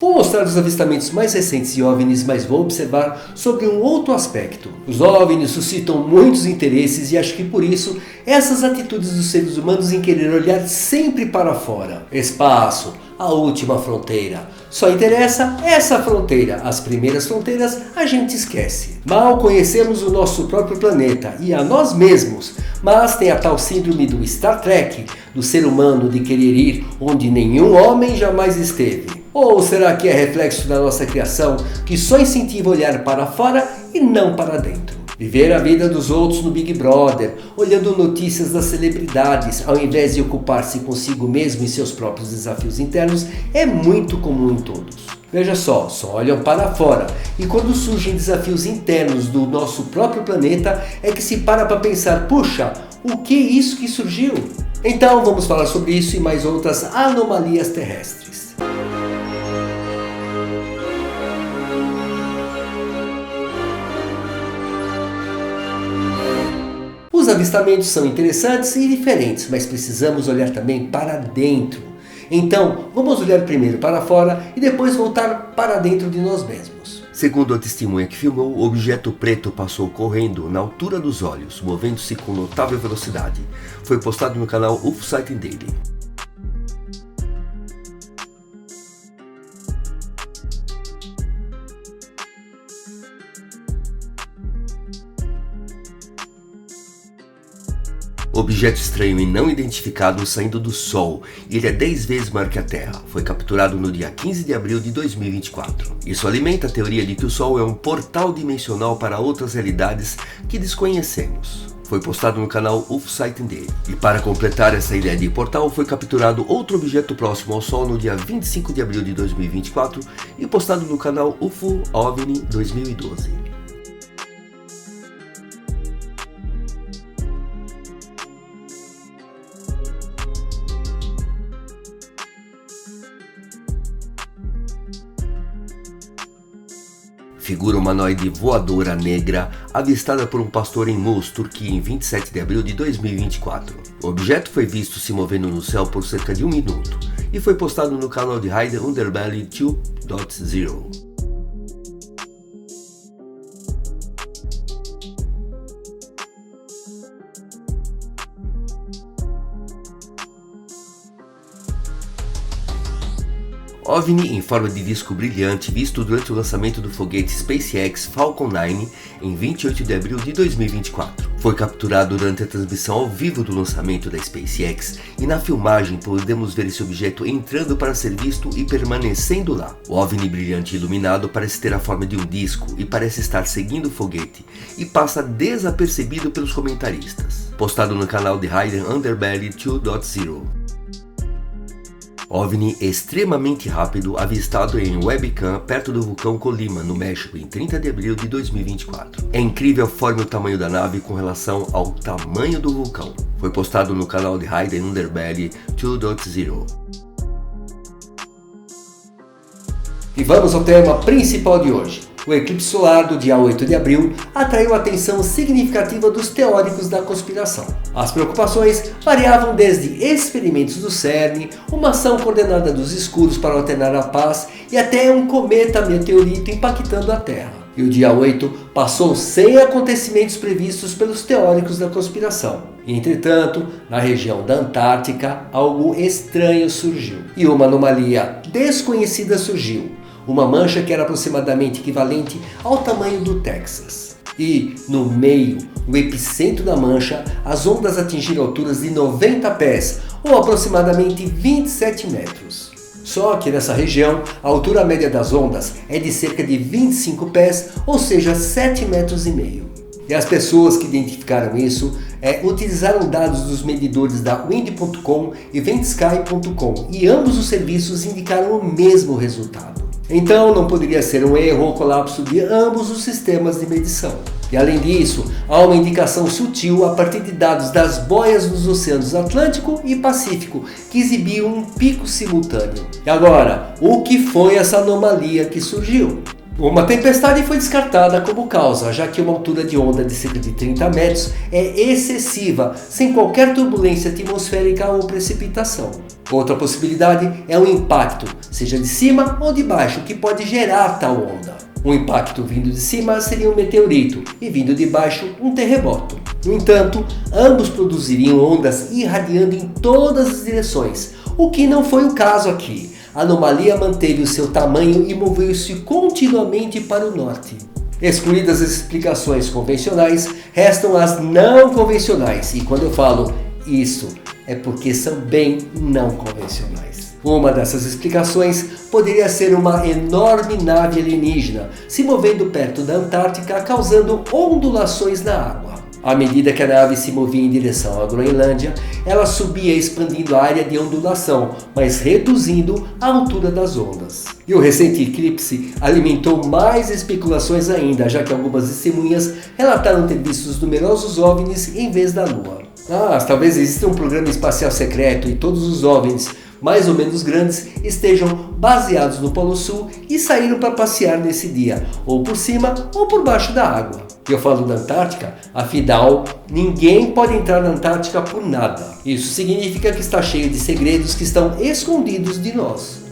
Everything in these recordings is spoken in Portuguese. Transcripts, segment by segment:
Vou mostrar os avistamentos mais recentes de OVNIs, mas vou observar sobre um outro aspecto. Os OVNIs suscitam muitos interesses e acho que por isso essas atitudes dos seres humanos em querer olhar sempre para fora. Espaço, a última fronteira. Só interessa essa fronteira, as primeiras fronteiras a gente esquece. Mal conhecemos o nosso próprio planeta e a nós mesmos, mas tem a tal síndrome do Star Trek, do ser humano de querer ir onde nenhum homem jamais esteve. Ou será que é reflexo da nossa criação que só incentiva olhar para fora e não para dentro? Viver a vida dos outros no Big Brother, olhando notícias das celebridades, ao invés de ocupar-se consigo mesmo e seus próprios desafios internos, é muito comum em todos. Veja só olham para fora e quando surgem desafios internos do nosso próprio planeta é que se para pensar, puxa, o que é isso que surgiu? Então vamos falar sobre isso e mais outras anomalias terrestres. Os avistamentos são interessantes e diferentes, mas precisamos olhar também para dentro. Então, vamos olhar primeiro para fora e depois voltar para dentro de nós mesmos. Segundo a testemunha que filmou, o objeto preto passou correndo na altura dos olhos, movendo-se com notável velocidade. Foi postado no canal UFO Sighting Daily. Objeto estranho e não identificado saindo do Sol, e ele é 10 vezes maior que a Terra. Foi capturado no dia 15 de abril de 2024. Isso alimenta a teoria de que o Sol é um portal dimensional para outras realidades que desconhecemos. Foi postado no canal UFO Sighting Daily. E para completar essa ideia de portal, foi capturado outro objeto próximo ao Sol no dia 25 de abril de 2024 e postado no canal UFO OVNI 2012. Figura humanoide voadora negra avistada por um pastor em Mus, Turquia, em 27 de abril de 2024. O objeto foi visto se movendo no céu por cerca de 1 minuto e foi postado no canal de Hidden Underbelly 2.0. OVNI em forma de disco brilhante visto durante o lançamento do foguete SpaceX Falcon 9 em 28 de abril de 2024. Foi capturado durante a transmissão ao vivo do lançamento da SpaceX e na filmagem podemos ver esse objeto entrando para ser visto e permanecendo lá. O OVNI brilhante e iluminado parece ter a forma de um disco e parece estar seguindo o foguete e passa desapercebido pelos comentaristas. Postado no canal de Hidden Underbelly 2.0. OVNI extremamente rápido avistado em webcam perto do vulcão Colima, no México, em 30 de abril de 2024. É incrível a forma e o tamanho da nave com relação ao tamanho do vulcão. Foi postado no canal de Hidden Underbelly 2.0. E vamos ao tema principal de hoje. O eclipse solar do dia 8 de abril atraiu a atenção significativa dos teóricos da conspiração. As preocupações variavam desde experimentos do CERN, uma ação coordenada dos escuros para alternar a paz e até um cometa meteorito impactando a Terra. E o dia 8 passou sem acontecimentos previstos pelos teóricos da conspiração. Entretanto, na região da Antártica, algo estranho surgiu. E uma anomalia desconhecida surgiu. Uma mancha que era aproximadamente equivalente ao tamanho do Texas. E, no meio, no epicentro da mancha, as ondas atingiram alturas de 90 pés, ou aproximadamente 27 metros. Só que nessa região, a altura média das ondas é de cerca de 25 pés, ou seja, 7,5 metros. E as pessoas que identificaram isso utilizaram dados dos medidores da Wind.com e Ventsky.com, e ambos os serviços indicaram o mesmo resultado. Então não poderia ser um erro ou colapso de ambos os sistemas de medição. E além disso, há uma indicação sutil a partir de dados das boias dos oceanos Atlântico e Pacífico, que exibiam um pico simultâneo. E agora, o que foi essa anomalia que surgiu? Uma tempestade foi descartada como causa, já que uma altura de onda de cerca de 30 metros é excessiva, sem qualquer turbulência atmosférica ou precipitação. Outra possibilidade é um impacto, seja de cima ou de baixo, que pode gerar tal onda. Um impacto vindo de cima seria um meteorito e vindo de baixo um terremoto. No entanto, ambos produziriam ondas irradiando em todas as direções, o que não foi o caso aqui. A anomalia manteve o seu tamanho e moveu-se continuamente para o norte. Excluídas as explicações convencionais, restam as não convencionais. E quando eu falo isso, é porque são bem não convencionais. Uma dessas explicações poderia ser uma enorme nave alienígena se movendo perto da Antártica, causando ondulações na água. À medida que a nave se movia em direção à Groenlândia, ela subia expandindo a área de ondulação, mas reduzindo a altura das ondas. E o recente eclipse alimentou mais especulações ainda, já que algumas testemunhas relataram ter visto numerosos OVNIs em vez da Lua. Talvez exista um programa espacial secreto e todos os OVNIs mais ou menos grandes estejam baseados no Polo Sul e saíram para passear nesse dia, ou por cima ou por baixo da água. Eu falo da Antártica, afinal, ninguém pode entrar na Antártica por nada. Isso significa que está cheio de segredos que estão escondidos de nós.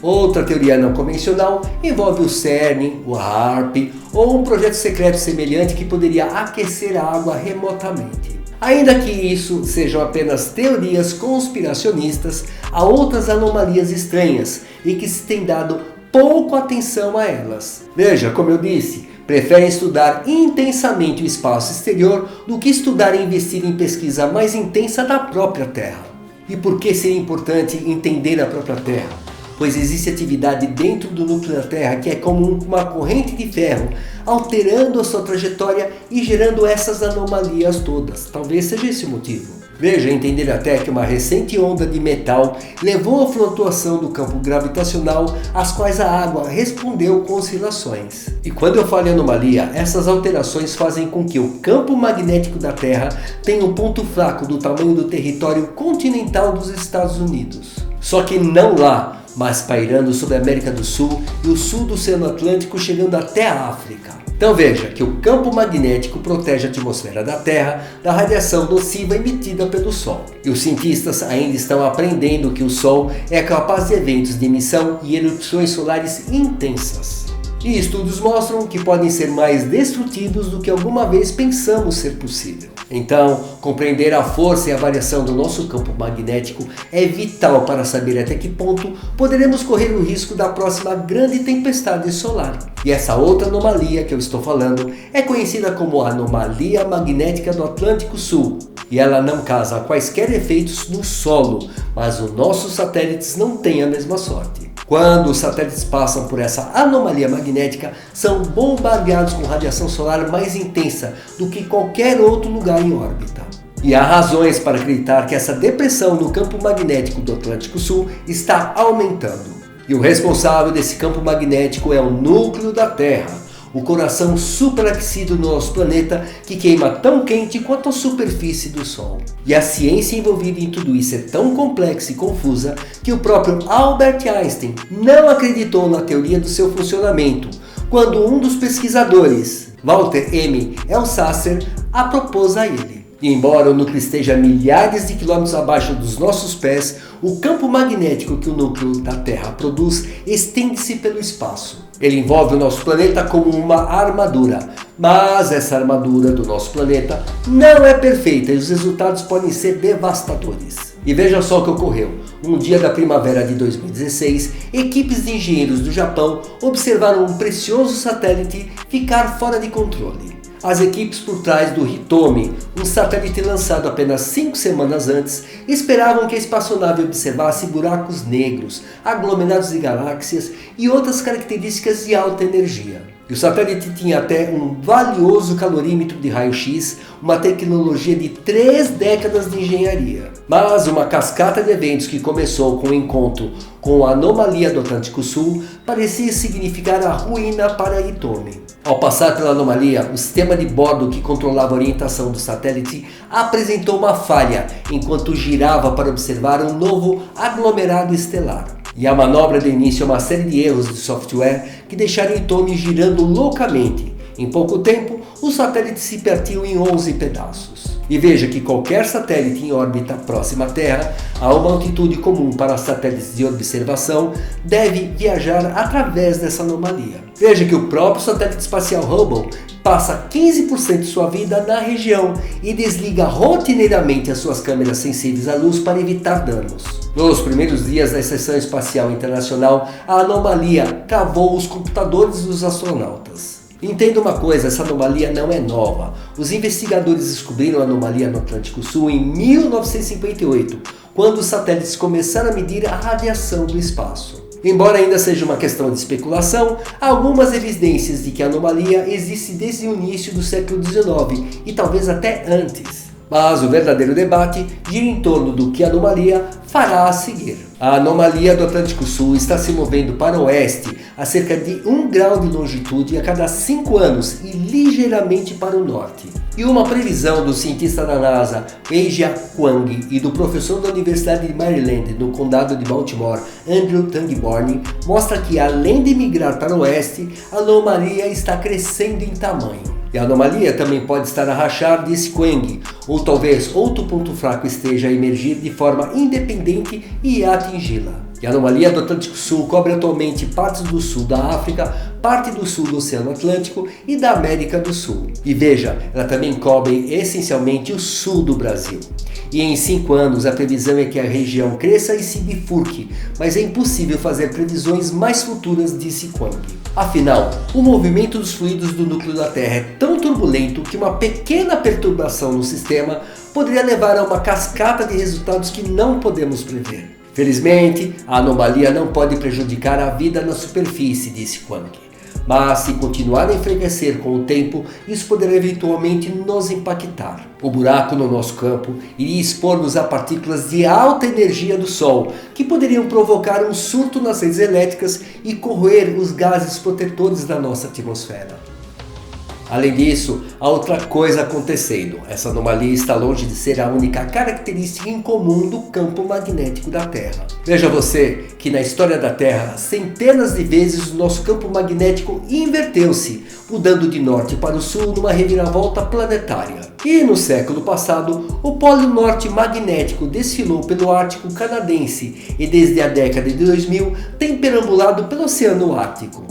Outra teoria não convencional envolve o CERN, o HAARP ou um projeto secreto semelhante que poderia aquecer a água remotamente. Ainda que isso sejam apenas teorias conspiracionistas, há outras anomalias estranhas e que se tem dado pouco atenção a elas. Veja, como eu disse, preferem estudar intensamente o espaço exterior do que estudar e investir em pesquisa mais intensa da própria Terra. E por que seria importante entender a própria Terra? Pois existe atividade dentro do núcleo da Terra que é como uma corrente de ferro, alterando a sua trajetória e gerando essas anomalias todas. Talvez seja esse o motivo. Veja, entender até que uma recente onda de metal levou à flutuação do campo gravitacional, às quais a água respondeu com oscilações. E quando eu falo em anomalia, essas alterações fazem com que o campo magnético da Terra tenha um ponto fraco do tamanho do território continental dos Estados Unidos. Só que não lá, mas pairando sobre a América do Sul e o sul do Oceano Atlântico, chegando até a África. Então veja que o campo magnético protege a atmosfera da Terra da radiação nociva emitida pelo Sol. E os cientistas ainda estão aprendendo que o Sol é capaz de eventos de emissão e erupções solares intensas. E estudos mostram que podem ser mais destrutivos do que alguma vez pensamos ser possível. Então, compreender a força e a variação do nosso campo magnético é vital para saber até que ponto poderemos correr o risco da próxima grande tempestade solar. E essa outra anomalia que eu estou falando é conhecida como a anomalia magnética do Atlântico Sul. E ela não causa quaisquer efeitos no solo, mas os nossos satélites não têm a mesma sorte. Quando os satélites passam por essa anomalia magnética, são bombardeados com radiação solar mais intensa do que qualquer outro lugar em órbita. E há razões para acreditar que essa depressão no campo magnético do Atlântico Sul está aumentando. E o responsável desse campo magnético é o núcleo da Terra, o coração superaquecido do nosso planeta que queima tão quente quanto a superfície do Sol. E a ciência envolvida em tudo isso é tão complexa e confusa que o próprio Albert Einstein não acreditou na teoria do seu funcionamento, quando um dos pesquisadores, Walter M. Elsasser, a propôs a ele. E embora o núcleo esteja a milhares de quilômetros abaixo dos nossos pés, o campo magnético que o núcleo da Terra produz estende-se pelo espaço. Ele envolve o nosso planeta como uma armadura, mas essa armadura do nosso planeta não é perfeita e os resultados podem ser devastadores. E veja só o que ocorreu. Um dia da primavera de 2016, equipes de engenheiros do Japão observaram um precioso satélite ficar fora de controle. As equipes por trás do Hitomi, um satélite lançado apenas 5 semanas antes, esperavam que a espaçonave observasse buracos negros, aglomerados de galáxias e outras características de alta energia. E o satélite tinha até um valioso calorímetro de raio-x, uma tecnologia de 3 décadas de engenharia. Mas uma cascata de eventos que começou com o encontro com a anomalia do Atlântico Sul parecia significar a ruína para Hitomi. Ao passar pela anomalia, o sistema de bordo que controlava a orientação do satélite apresentou uma falha enquanto girava para observar um novo aglomerado estelar. E a manobra deu início a uma série de erros de software que deixaram Hitomi girando loucamente. Em pouco tempo, o satélite se partiu em 11 pedaços. E veja que qualquer satélite em órbita próxima à Terra, a uma altitude comum para satélites de observação, deve viajar através dessa anomalia. Veja que o próprio satélite espacial Hubble passa 15% de sua vida na região e desliga rotineiramente as suas câmeras sensíveis à luz para evitar danos. Nos primeiros dias da Estação Espacial Internacional, a anomalia travou os computadores dos astronautas. Entenda uma coisa, essa anomalia não é nova. Os investigadores descobriram a anomalia no Atlântico Sul em 1958, quando os satélites começaram a medir a radiação do espaço. Embora ainda seja uma questão de especulação, há algumas evidências de que a anomalia existe desde o início do século XIX e talvez até antes. Mas o verdadeiro debate gira em torno do que a anomalia fará a seguir. A anomalia do Atlântico Sul está se movendo para o oeste a cerca de 1 grau de longitude a cada 5 anos e ligeiramente para o norte. E uma previsão do cientista da NASA, Eijia Kwang, e do professor da Universidade de Maryland, no condado de Baltimore, Andrew Tangborn, mostra que, além de migrar para o oeste, a anomalia está crescendo em tamanho. E a anomalia também pode estar a rachar, disse Kwang, ou talvez outro ponto fraco esteja a emergir de forma independente e atingi-la. E a anomalia do Atlântico Sul cobre atualmente partes do sul da África, parte do sul do Oceano Atlântico e da América do Sul. E veja, ela também cobre essencialmente o sul do Brasil. E em 5 anos a previsão é que a região cresça e se bifurque, mas é impossível fazer previsões mais futuras, disse Kwang. Afinal, o movimento dos fluidos do núcleo da Terra é tão turbulento que uma pequena perturbação no sistema poderia levar a uma cascata de resultados que não podemos prever. Felizmente, a anomalia não pode prejudicar a vida na superfície, disse Kwang. Mas se continuar a enfraquecer com o tempo, isso poderá eventualmente nos impactar. O buraco no nosso campo iria expor-nos a partículas de alta energia do Sol, que poderiam provocar um surto nas redes elétricas e corroer os gases protetores da nossa atmosfera. Além disso, há outra coisa acontecendo. Essa anomalia está longe de ser a única característica em comum do campo magnético da Terra. Veja você que na história da Terra, centenas de vezes o nosso campo magnético inverteu-se, mudando de norte para o sul numa reviravolta planetária. E no século passado, o Polo Norte magnético desfilou pelo Ártico canadense e desde a década de 2000 tem perambulado pelo Oceano Ártico.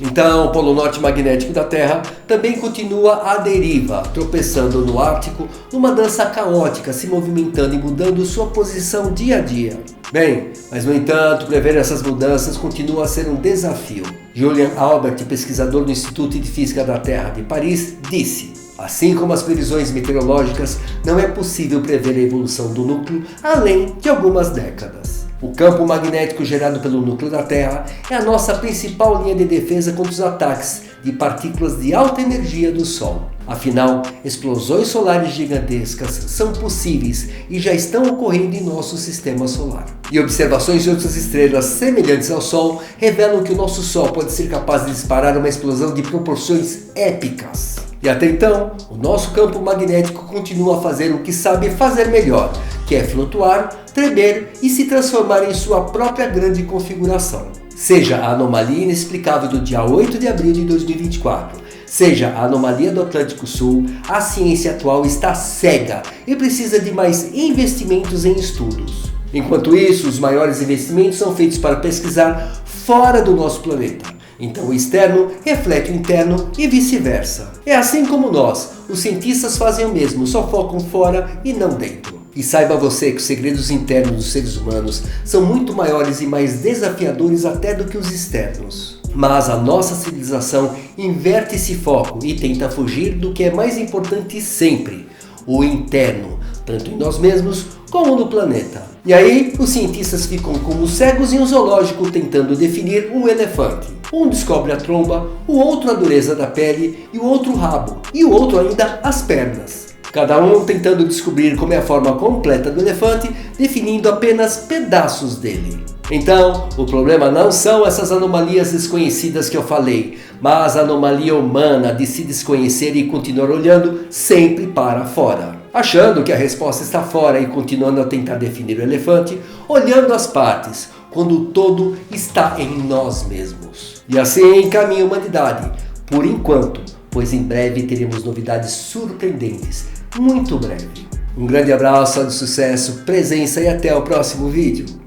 Então, o Polo Norte magnético da Terra também continua à deriva, tropeçando no Ártico numa dança caótica, se movimentando e mudando sua posição dia a dia. Bem, mas no entanto, prever essas mudanças continua a ser um desafio. Julian Albert, pesquisador do Instituto de Física da Terra de Paris, disse: assim como as previsões meteorológicas, não é possível prever a evolução do núcleo além de algumas décadas. O campo magnético gerado pelo núcleo da Terra é a nossa principal linha de defesa contra os ataques de partículas de alta energia do Sol. Afinal, explosões solares gigantescas são possíveis e já estão ocorrendo em nosso sistema solar. E observações de outras estrelas semelhantes ao Sol revelam que o nosso Sol pode ser capaz de disparar uma explosão de proporções épicas. E até então, o nosso campo magnético continua a fazer o que sabe fazer melhor, que é flutuar, tremer e se transformar em sua própria grande configuração. Seja a anomalia inexplicável do dia 8 de abril de 2024, seja a anomalia do Atlântico Sul, a ciência atual está cega e precisa de mais investimentos em estudos. Enquanto isso, os maiores investimentos são feitos para pesquisar fora do nosso planeta. Então o externo reflete o interno e vice-versa. É assim como nós, os cientistas fazem o mesmo, só focam fora e não dentro. E saiba você que os segredos internos dos seres humanos são muito maiores e mais desafiadores até do que os externos. Mas a nossa civilização inverte esse foco e tenta fugir do que é mais importante sempre, o interno, tanto em nós mesmos como no planeta. E aí, os cientistas ficam como cegos em um zoológico tentando definir um elefante. Um descobre a tromba, o outro a dureza da pele e o outro o rabo, e o outro ainda as pernas. Cada um tentando descobrir como é a forma completa do elefante, definindo apenas pedaços dele. Então, o problema não são essas anomalias desconhecidas que eu falei, mas a anomalia humana de se desconhecer e continuar olhando sempre para fora. Achando que a resposta está fora e continuando a tentar definir o elefante, olhando as partes, quando o todo está em nós mesmos. E assim caminha a humanidade, por enquanto, pois em breve teremos novidades surpreendentes, muito breve. Um grande abraço, de sucesso, presença e até o próximo vídeo.